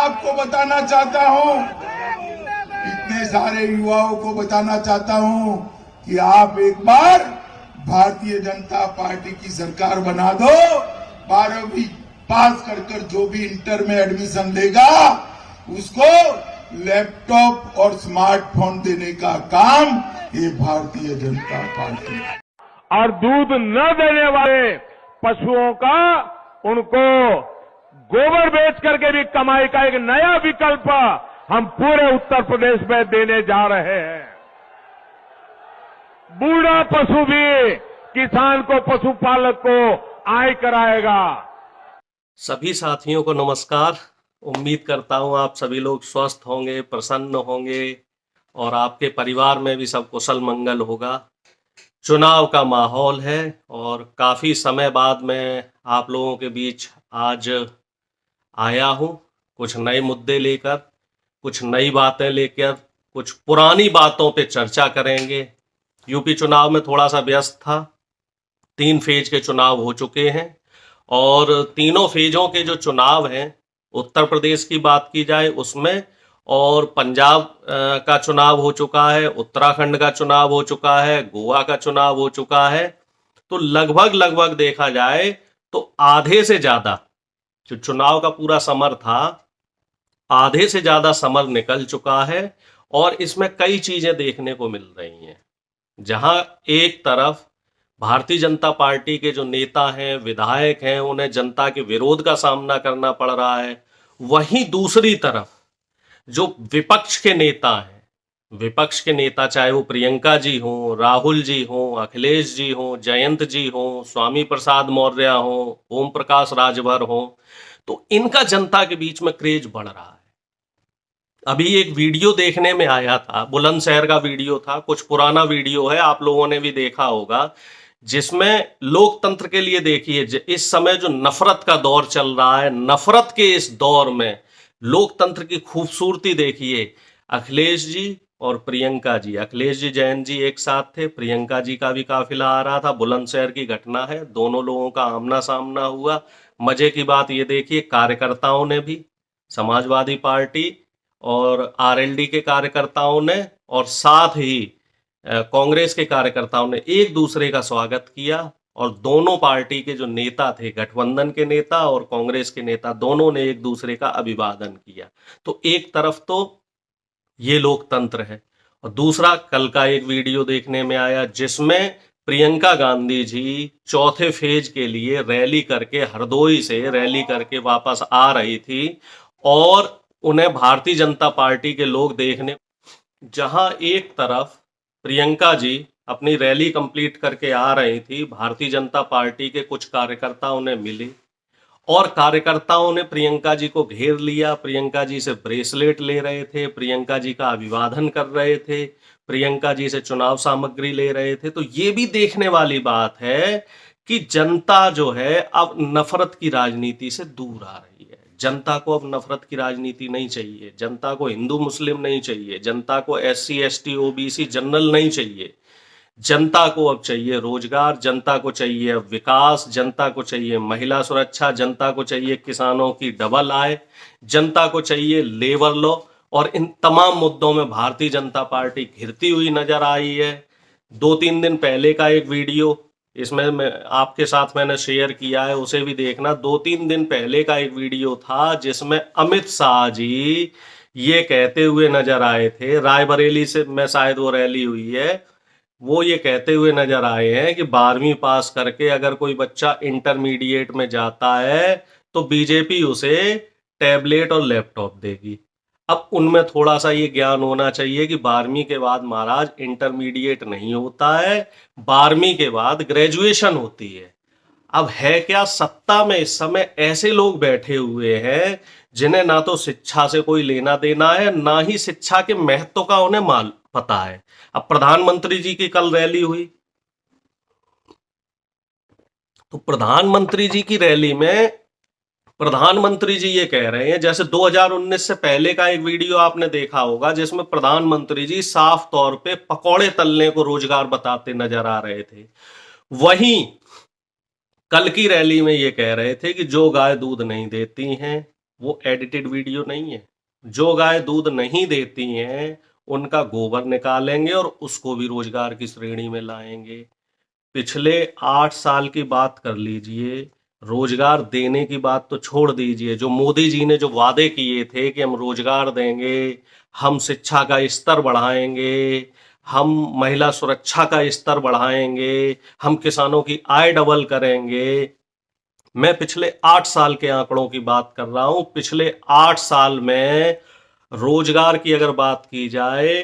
आपको बताना चाहता हूं, इतने सारे युवाओं को बताना चाहता हूं कि आप एक बार भारतीय जनता पार्टी की सरकार बना दो। 12वीं पास कर जो भी इंटर में एडमिशन लेगा उसको लैपटॉप और स्मार्टफोन देने का काम ये भारतीय जनता पार्टी। और दूध न देने वाले पशुओं का उनको गोबर बेच करके भी कमाई का एक नया विकल्प हम पूरे उत्तर प्रदेश में देने जा रहे हैं। बूढ़ा पशु भी किसान को, पशुपालक को आय कराएगा। सभी साथियों को नमस्कार। उम्मीद करता हूं आप सभी लोग स्वस्थ होंगे, प्रसन्न होंगे और आपके परिवार में भी सब कुशल मंगल होगा। चुनाव का माहौल है और काफ़ी समय बाद मैं आप लोगों के बीच आज आया हूं कुछ नए मुद्दे लेकर, कुछ नई बातें लेकर, कुछ पुरानी बातों पे चर्चा करेंगे। यूपी चुनाव में थोड़ा सा व्यस्त था। 3 फेज के चुनाव हो चुके हैं और तीनों फेजों के जो चुनाव हैं, उत्तर प्रदेश की बात की जाए उसमें, और पंजाब का चुनाव हो चुका है, उत्तराखंड का चुनाव हो चुका है, गोवा का चुनाव हो चुका है। तो लगभग देखा जाए तो आधे से ज़्यादा जो चुनाव का पूरा समर था, आधे से ज़्यादा समर निकल चुका है और इसमें कई चीज़ें देखने को मिल रही हैं। जहां एक तरफ भारतीय जनता पार्टी के जो नेता हैं, विधायक हैं, उन्हें जनता के विरोध का सामना करना पड़ रहा है, वहीं दूसरी तरफ जो विपक्ष के नेता हैं, विपक्ष के नेता चाहे वो प्रियंका जी हों, राहुल जी हों, अखिलेश जी हों, जयंत जी हों, स्वामी प्रसाद मौर्य हों, ओम प्रकाश राजभर हों, तो इनका जनता के बीच में क्रेज बढ़ रहा है। अभी एक वीडियो देखने में आया था, बुलंदशहर का वीडियो था, कुछ पुराना वीडियो है, आप लोगों ने भी देखा होगा, जिसमें लोकतंत्र के लिए देखिए इस समय जो नफरत का दौर चल रहा है, नफरत के इस दौर में लोकतंत्र की खूबसूरती देखिए। अखिलेश जी और प्रियंका जी, अखिलेश जी जयंत जी एक साथ थे, प्रियंका जी का भी काफिला आ रहा था। बुलंदशहर की घटना है, दोनों लोगों का आमना सामना हुआ। मजे की बात ये देखिए, कार्यकर्ताओं ने भी, समाजवादी पार्टी और आरएलडी के कार्यकर्ताओं ने और साथ ही कांग्रेस के कार्यकर्ताओं ने एक दूसरे का स्वागत किया और दोनों पार्टी के जो नेता थे, गठबंधन के नेता और कांग्रेस के नेता, दोनों ने एक दूसरे का अभिवादन किया। तो एक तरफ तो ये लोकतंत्र है और दूसरा कल का एक वीडियो देखने में आया जिसमें प्रियंका गांधी जी चौथे फेज के लिए रैली करके, हरदोई से रैली करके वापस आ रही थी और उन्हें भारतीय जनता पार्टी के लोग देखने, जहां एक तरफ प्रियंका जी अपनी रैली कंप्लीट करके आ रही थी, भारतीय जनता पार्टी के कुछ कार्यकर्ता उन्हें मिले और कार्यकर्ताओं ने प्रियंका जी को घेर लिया, प्रियंका जी से ब्रेसलेट ले रहे थे, प्रियंका जी का अभिवादन कर रहे थे, प्रियंका जी से चुनाव सामग्री ले रहे थे। तो ये भी देखने वाली बात है कि जनता जो है अब नफरत की राजनीति से दूर आ रही है। जनता को अब नफरत की राजनीति नहीं चाहिए, जनता को हिंदू मुस्लिम नहीं चाहिए, जनता को SC ST OBC जनरल नहीं चाहिए। जनता को अब चाहिए रोजगार, जनता को चाहिए अब विकास, जनता को चाहिए महिला सुरक्षा, जनता को चाहिए किसानों की डबल आय, जनता को चाहिए लेबर लॉ। और इन तमाम मुद्दों में भारतीय जनता पार्टी घिरती हुई नजर आई है। 2-3 दिन पहले का एक वीडियो इसमें मैं आपके साथ मैंने शेयर किया है, उसे भी देखना। 2-3 दिन पहले का एक वीडियो था जिसमें अमित शाह जी ये कहते हुए नजर आए थे, रायबरेली से में शायद वो रैली हुई है, वो ये कहते हुए नजर आए हैं कि 12वीं पास करके अगर कोई बच्चा इंटरमीडिएट में जाता है तो बीजेपी उसे टैबलेट और लैपटॉप देगी। अब उनमें थोड़ा सा ये ज्ञान होना चाहिए कि 12वीं के बाद महाराज इंटरमीडिएट नहीं होता है, 12वीं के बाद ग्रेजुएशन होती है। अब है क्या, सत्ता में इस समय ऐसे लोग बैठे हुए हैं जिन्हें ना तो शिक्षा से कोई लेना देना है, ना ही शिक्षा के महत्व का उन्हें पता है। अब प्रधानमंत्री जी की कल रैली हुई, तो प्रधानमंत्री जी की रैली में प्रधानमंत्री जी ये कह रहे हैं, जैसे 2019 से पहले का एक वीडियो आपने देखा होगा जिसमें प्रधानमंत्री जी साफ तौर पे पकौड़े तलने को रोजगार बताते नजर आ रहे थे, वहीं कल की रैली में ये कह रहे थे कि जो गाय दूध नहीं देती हैं वो एडिटेड वीडियो नहीं है। जो गाय दूध नहीं देती हैं उनका गोबर निकालेंगे और उसको भी रोजगार की श्रेणी में लाएंगे। पिछले 8 साल की बात कर लीजिए, रोजगार देने की बात तो छोड़ दीजिए, जो मोदी जी ने जो वादे किए थे कि हम रोजगार देंगे, हम शिक्षा का स्तर बढ़ाएंगे, हम महिला सुरक्षा का स्तर बढ़ाएंगे, हम किसानों की आय डबल करेंगे। मैं पिछले 8 साल के आंकड़ों की बात कर रहा हूं। पिछले 8 साल में रोजगार की अगर बात की जाए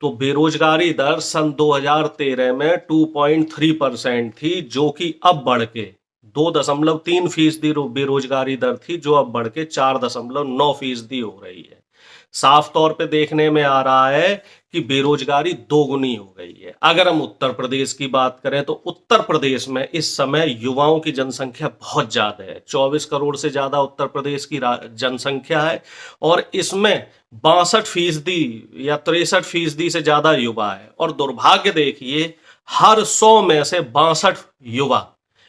तो बेरोजगारी दर सन 2013 में 2.3% थी, जो कि अब बढ़ के 2.3% बेरोजगारी दर थी, जो अब बढ़ के 4.9% हो रही है। साफ तौर पे देखने में आ रहा है कि बेरोजगारी दोगुनी हो गई है। अगर हम उत्तर प्रदेश की बात करें तो उत्तर प्रदेश में इस समय युवाओं की जनसंख्या बहुत ज्यादा है। 24 करोड़ से ज्यादा उत्तर प्रदेश की जनसंख्या है और इसमें 62% या 63% से ज्यादा युवा है। और दुर्भाग्य देखिए, हर 100 में से 62 युवा,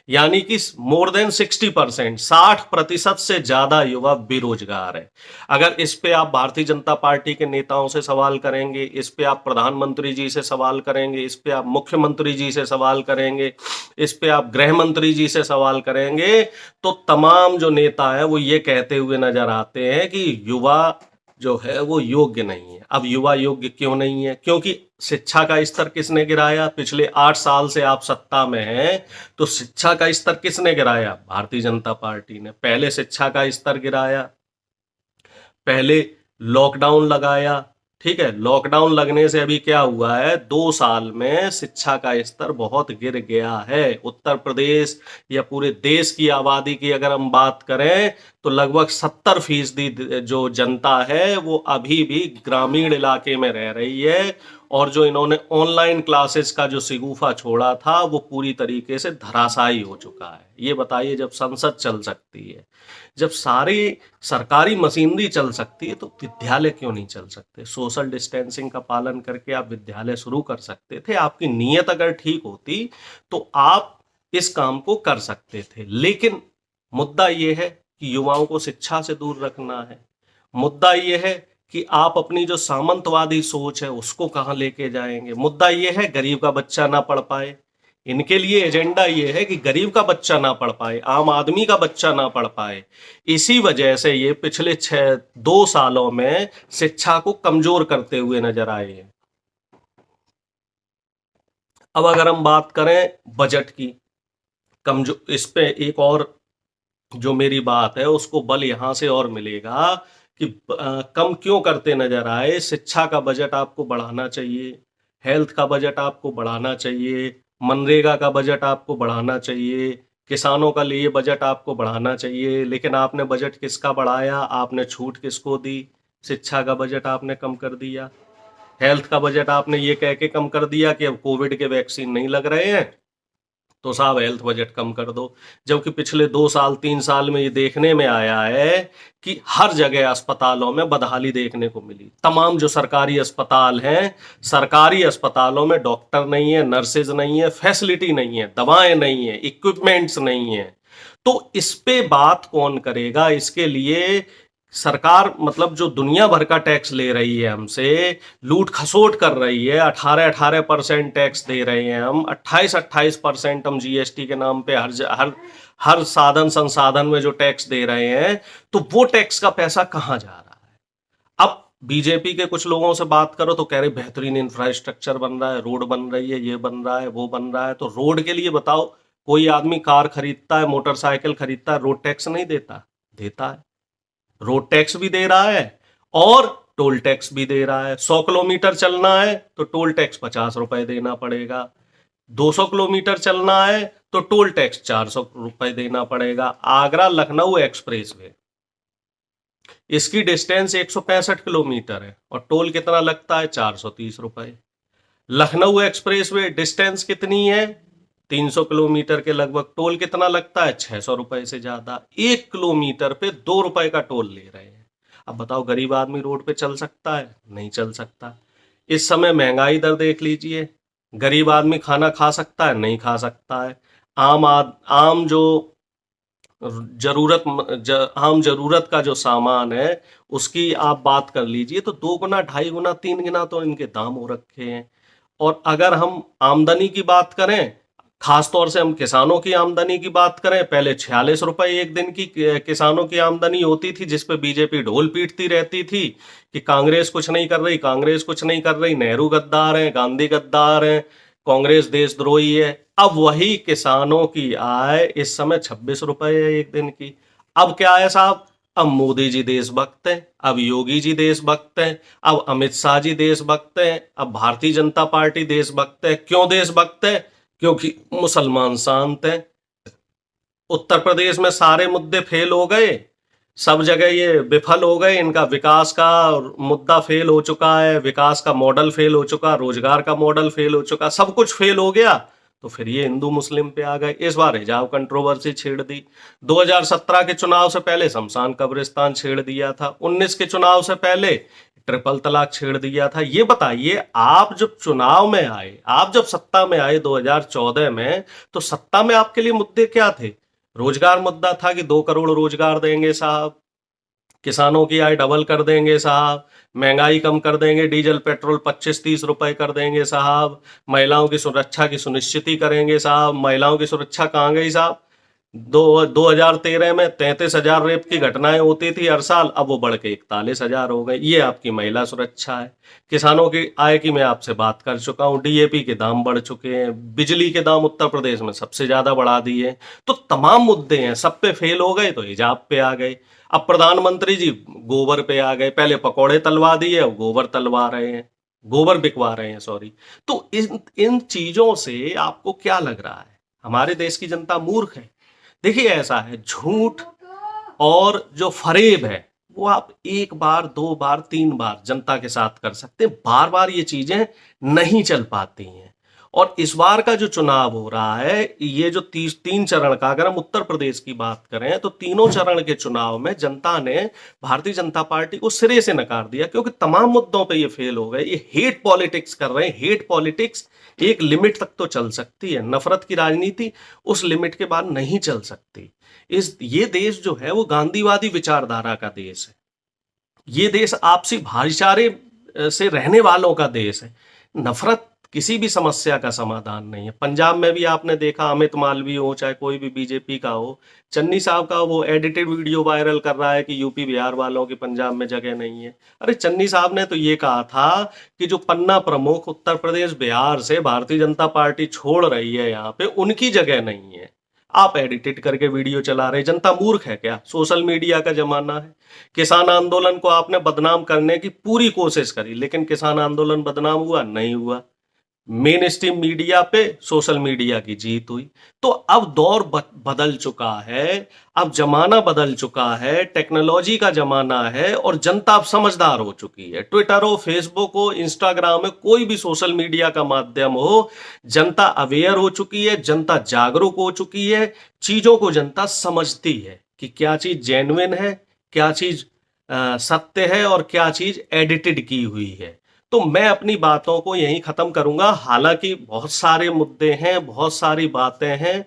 यानी कि मोर देन 60%, 60% से ज्यादा युवा बेरोजगार है। अगर इस पे आप भारतीय जनता पार्टी के नेताओं से सवाल करेंगे, इस पे आप प्रधानमंत्री जी से सवाल करेंगे, इस पे आप मुख्यमंत्री जी से सवाल करेंगे, इस पे आप गृह मंत्री जी से सवाल करेंगे, तो तमाम जो नेता है वो ये कहते हुए नजर आते हैं कि युवा जो है वो योग्य नहीं है। अब युवा योग्य क्यों नहीं है? क्योंकि शिक्षा का स्तर किसने गिराया? पिछले 8 साल से आप सत्ता में हैं, तो शिक्षा का स्तर किसने गिराया? भारतीय जनता पार्टी ने। पहले शिक्षा का स्तर गिराया, पहले लॉकडाउन लगाया, ठीक है। लॉकडाउन लगने से अभी क्या हुआ है, 2 साल में शिक्षा का स्तर बहुत गिर गया है। उत्तर प्रदेश या पूरे देश की आबादी की अगर हम बात करें तो लगभग 70% जो जनता है वो अभी भी ग्रामीण इलाके में रह रही है। और जो इन्होंने ऑनलाइन क्लासेस का जो शिगुफा छोड़ा था वो पूरी तरीके से धराशायी हो चुका है। ये बताइए, जब संसद चल सकती है, जब सारी सरकारी मशीनरी चल सकती है, तो विद्यालय क्यों नहीं चल सकते? सोशल डिस्टेंसिंग का पालन करके आप विद्यालय शुरू कर सकते थे। आपकी नीयत अगर ठीक होती तो आप इस काम को कर सकते थे। लेकिन मुद्दा यह है कि युवाओं को शिक्षा से दूर रखना है। मुद्दा यह है कि आप अपनी जो सामंतवादी सोच है उसको कहां लेके जाएंगे। मुद्दा यह है गरीब का बच्चा ना पढ़ पाए। इनके लिए एजेंडा ये है कि गरीब का बच्चा ना पढ़ पाए, आम आदमी का बच्चा ना पढ़ पाए। इसी वजह से ये पिछले 2 सालों में शिक्षा को कमजोर करते हुए नजर आए हैं। अब अगर हम बात करें बजट की, कमजोर, इस पे एक और जो मेरी बात है उसको बल यहां से और मिलेगा कि कम क्यों करते नजर आए। शिक्षा का बजट आपको बढ़ाना चाहिए, हेल्थ का बजट आपको बढ़ाना चाहिए, मनरेगा का बजट आपको बढ़ाना चाहिए, किसानों का लिए बजट आपको बढ़ाना चाहिए। लेकिन आपने बजट किसका बढ़ाया? आपने छूट किसको दी? शिक्षा का बजट आपने कम कर दिया, हेल्थ का बजट आपने ये कह के कम कर दिया कि अब कोविड के वैक्सीन नहीं लग रहे हैं तो साहब हेल्थ बजट कम कर दो। जबकि पिछले 2 साल 3 साल में ये देखने में आया है कि हर जगह अस्पतालों में बदहाली देखने को मिली। तमाम जो सरकारी अस्पताल हैं, सरकारी अस्पतालों में डॉक्टर नहीं है, नर्सेज नहीं है, फैसिलिटी नहीं है, दवाएं नहीं है, इक्विपमेंट्स नहीं है। तो इस पे बात कौन करेगा? इसके लिए सरकार, मतलब जो दुनिया भर का टैक्स ले रही है हमसे, लूट खसोट कर रही है। 18% टैक्स दे रहे हैं हम, 28% हम जीएसटी के नाम पे हर साधन संसाधन में जो टैक्स दे रहे हैं, तो वो टैक्स का पैसा कहाँ जा रहा है? अब बीजेपी के कुछ लोगों से बात करो तो कह रहे बेहतरीन इंफ्रास्ट्रक्चर बन रहा है, रोड बन रही है, ये बन रहा है, वो बन रहा है। तो रोड के लिए बताओ, कोई आदमी कार खरीदता है, मोटरसाइकिल खरीदता है, रोड टैक्स नहीं देता? देता है। रोड टैक्स भी दे रहा है और टोल टैक्स भी दे रहा है। 100 किलोमीटर चलना है तो टोल टैक्स 50 रुपए देना पड़ेगा, 200 किलोमीटर चलना है तो टोल टैक्स 400 रुपए देना पड़ेगा। आगरा लखनऊ एक्सप्रेस वे, इसकी डिस्टेंस 165 किलोमीटर है और टोल कितना लगता है? 430 रुपए। लखनऊ एक्सप्रेस वे डिस्टेंस कितनी है? 300 किलोमीटर के लगभग। टोल कितना लगता है? 600 रुपए से ज्यादा। 1 किलोमीटर पे 2 रुपए का टोल ले रहे हैं। अब बताओ गरीब आदमी रोड पे चल सकता है? नहीं चल सकता। इस समय महंगाई दर देख लीजिए, गरीब आदमी खाना खा सकता है? नहीं खा सकता है। आम जो आम जरूरत का जो सामान है उसकी आप बात कर लीजिए तो 2 गुना, 2.5 गुना, 3 गुना तो इनके दाम हो रखे हैं। और अगर हम आमदनी की बात करें, खास तौर से हम किसानों की आमदनी की बात करें, पहले 46 रुपए एक दिन की किसानों की आमदनी होती थी, जिस पे बीजेपी ढोल पीटती रहती थी कि कांग्रेस कुछ नहीं कर रही, कांग्रेस कुछ नहीं कर रही, नेहरू गद्दार हैं, गांधी गद्दार हैं, कांग्रेस देशद्रोही है। अब वही किसानों की आय इस समय 26 रुपए है एक दिन की। अब क्या है साहब, अब मोदी जी देशभक्त हैं, अब योगी जी देशभक्त हैं, अब अमित शाह जी देशभक्त हैं, अब भारतीय जनता पार्टी देशभक्त है। क्यों देशभक्त है? क्योंकि मुसलमान शांत हैं। उत्तर प्रदेश में सारे मुद्दे फेल हो गए, सब जगह ये विफल हो गए, इनका विकास का मुद्दा फेल हो चुका है, विकास का मॉडल फेल हो चुका, रोजगार का मॉडल फेल हो चुका, सब कुछ फेल हो गया। तो फिर ये हिंदू मुस्लिम पे आ गए, इस बार हिजाब कंट्रोवर्सी छेड़ दी। 2017 के चुनाव से पहले शमशान कब्रिस्तान छेड़ दिया था, 19 के चुनाव से पहले ट्रिपल तलाक छेड़ दिया था। ये बताइए, आप जब चुनाव में आए, आप जब सत्ता में आए 2014 में, तो सत्ता में आपके लिए मुद्दे क्या थे? रोजगार मुद्दा था कि 2 करोड़ रोजगार देंगे साहब, किसानों की आय डबल कर देंगे साहब, महंगाई कम कर देंगे, डीजल पेट्रोल 25-30 रुपए कर देंगे साहब, महिलाओं की सुरक्षा की सुनिश्चित करेंगे साहब। महिलाओं की सुरक्षा कहाँ गई साहब? 2013 में 33,000 रेप की घटनाएं होती थी हर साल, अब वो बढ़ के 41,000 हो गई। ये आपकी महिला सुरक्षा है। किसानों की आय की मैं आपसे बात कर चुका हूँ, डीएपी के दाम बढ़ चुके हैं, बिजली के दाम उत्तर प्रदेश में सबसे ज्यादा बढ़ा दिए। तो तमाम मुद्दे हैं, सब पे फेल हो गए तो हिजाब पे आ गए। अब प्रधानमंत्री जी गोबर पे आ गए, पहले पकौड़े तलवा दिए, अब गोबर तलवा रहे हैं, गोबर बिकवा रहे हैं, सॉरी। तो इन चीजों से आपको क्या लग रहा है? हमारे देश की जनता मूर्ख है? देखिए, ऐसा है, झूठ और जो फरेब है वो आप 1 बार, 2 बार, 3 बार जनता के साथ कर सकते हैं, बार बार ये चीजें नहीं चल पाती हैं। और इस बार का जो चुनाव हो रहा है, ये जो 3 चरण का, अगर हम उत्तर प्रदेश की बात करें तो तीनों चरण के चुनाव में जनता ने भारतीय जनता पार्टी को सिरे से नकार दिया, क्योंकि तमाम मुद्दों पे ये फेल हो गए। ये हेट पॉलिटिक्स कर रहे हैं। हेट पॉलिटिक्स एक लिमिट तक तो चल सकती है, नफरत की राजनीति उस लिमिट के बाद नहीं चल सकती। ये देश जो है वो गांधीवादी विचारधारा का देश है। ये देश आपसी भाईचारे से रहने वालों का देश है। नफरत किसी भी समस्या का समाधान नहीं है। पंजाब में भी आपने देखा, अमित मालवीय हो चाहे कोई भी बीजेपी का हो, चन्नी साहब का वो एडिटेड वीडियो वायरल कर रहा है कि यूपी बिहार वालों की पंजाब में जगह नहीं है। अरे चन्नी साहब ने तो ये कहा था कि जो पन्ना प्रमुख उत्तर प्रदेश बिहार से भारतीय जनता पार्टी छोड़ रही है यहाँ पे, उनकी जगह नहीं है। आप एडिटेड करके वीडियो चला रहे। जनता मूर्ख है क्या? सोशल मीडिया का जमाना है। किसान आंदोलन को आपने बदनाम करने की पूरी कोशिश करी, लेकिन किसान आंदोलन बदनाम हुआ नहीं हुआ। मेन स्ट्रीम मीडिया पे सोशल मीडिया की जीत हुई। तो अब दौर बदल चुका है, अब जमाना बदल चुका है, टेक्नोलॉजी का जमाना है और जनता अब समझदार हो चुकी है। ट्विटर हो, फेसबुक हो, इंस्टाग्राम है, कोई भी सोशल मीडिया का माध्यम हो, जनता अवेयर हो चुकी है, जनता जागरूक हो चुकी है। चीजों को जनता समझती है कि क्या चीज जेन्युइन है, क्या चीज सत्य है और क्या चीज एडिटेड की हुई है। तो मैं अपनी बातों को यहीं खत्म करूंगा। हालांकि बहुत सारे मुद्दे हैं, बहुत सारी बातें हैं,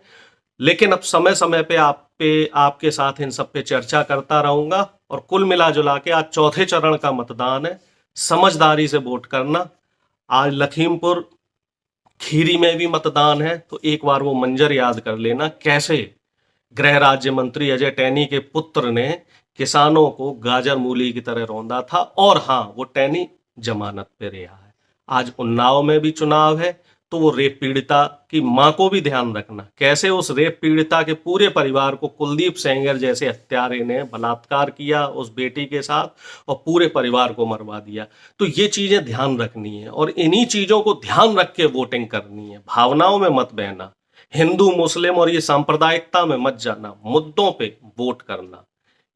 लेकिन अब समय समय पे आपके साथ इन सब पे चर्चा करता रहूंगा। और कुल मिला जुला के आज चौथे चरण का मतदान है, समझदारी से वोट करना। आज लखीमपुर खीरी में भी मतदान है, तो एक बार वो मंजर याद कर लेना, कैसे गृह राज्य मंत्री अजय टैनी के पुत्र ने किसानों को गाजर मूली की तरह रौंदा था। और हाँ, वो टैनी जमानत पे रिहा है। आज उन्नाव में भी चुनाव है, तो वो रेप पीड़िता की मां को भी ध्यान रखना, कैसे उस रेप पीड़िता के पूरे परिवार को कुलदीप सेंगर जैसे हत्यारे ने बलात्कार किया उस बेटी के साथ और पूरे परिवार को मरवा दिया। तो ये चीजें ध्यान रखनी है और इन्हीं चीजों को ध्यान रख के वोटिंग करनी है। भावनाओं में मत बहना, हिंदू मुस्लिम और ये सांप्रदायिकता में मत जाना, मुद्दों पे वोट करना,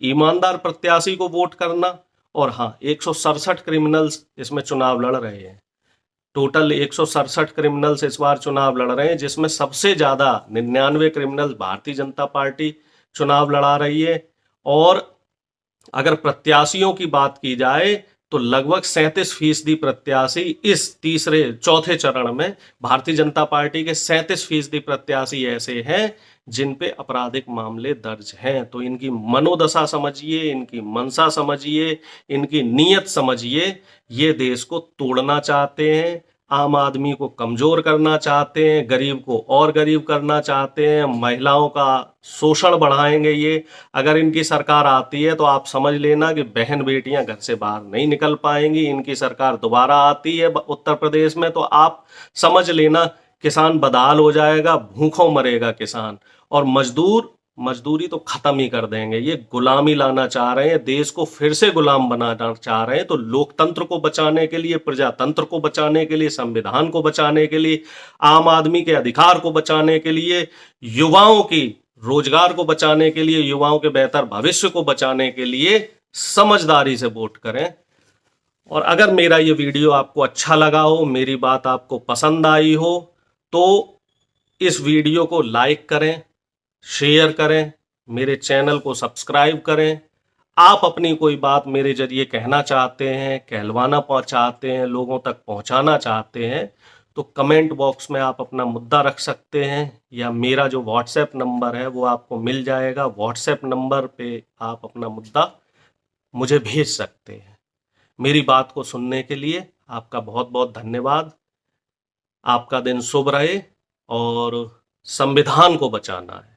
ईमानदार प्रत्याशी को वोट करना। और हाँ, 167 क्रिमिनल्स इसमें चुनाव लड़ रहे हैं। टोटल 167 क्रिमिनल्स इस बार चुनाव लड़ रहे हैं, जिसमें सबसे ज्यादा 99 क्रिमिनल्स भारतीय जनता पार्टी चुनाव लड़ा रही है। और अगर प्रत्याशियों की बात की जाए तो लगभग 37% प्रत्याशी इस चौथे चरण में भारतीय जनता पार्टी के 37% प्रत्याशी ऐसे हैं जिन पे आपराधिक मामले दर्ज हैं। तो इनकी मनोदशा समझिए, इनकी मनसा समझिए, इनकी नीयत समझिए। ये देश को तोड़ना चाहते हैं, आम आदमी को कमजोर करना चाहते हैं, गरीब को और गरीब करना चाहते हैं, महिलाओं का शोषण बढ़ाएंगे ये। अगर इनकी सरकार आती है तो आप समझ लेना कि बहन बेटियां घर से बाहर नहीं निकल पाएंगी। इनकी सरकार दोबारा आती है उत्तर प्रदेश में तो आप समझ लेना किसान बदहाल हो जाएगा, भूखों मरेगा किसान। और मजदूरी तो खत्म ही कर देंगे। ये गुलामी लाना चाह रहे हैं, देश को फिर से गुलाम बनाना चाह रहे हैं। तो लोकतंत्र को बचाने के लिए, प्रजातंत्र को बचाने के लिए, संविधान को बचाने के लिए, आम आदमी के अधिकार को बचाने के लिए, युवाओं की रोजगार को बचाने के लिए, युवाओं के बेहतर भविष्य को बचाने के लिए समझदारी से वोट करें। और अगर मेरा ये वीडियो आपको अच्छा लगा हो, मेरी बात आपको पसंद आई हो, तो इस वीडियो को लाइक करें, शेयर करें, मेरे चैनल को सब्सक्राइब करें। आप अपनी कोई बात मेरे जरिए कहना चाहते हैं, कहलवाना चाहते हैं, लोगों तक पहुंचाना चाहते हैं, तो कमेंट बॉक्स में आप अपना मुद्दा रख सकते हैं, या मेरा जो व्हाट्सएप नंबर है वो आपको मिल जाएगा। व्हाट्सएप नंबर पे आप अपना मुद्दा मुझे भेज सकते हैं। मेरी बात को सुनने के लिए आपका बहुत बहुत धन्यवाद। आपका दिन शुभ रहे, और संविधान को बचाना है।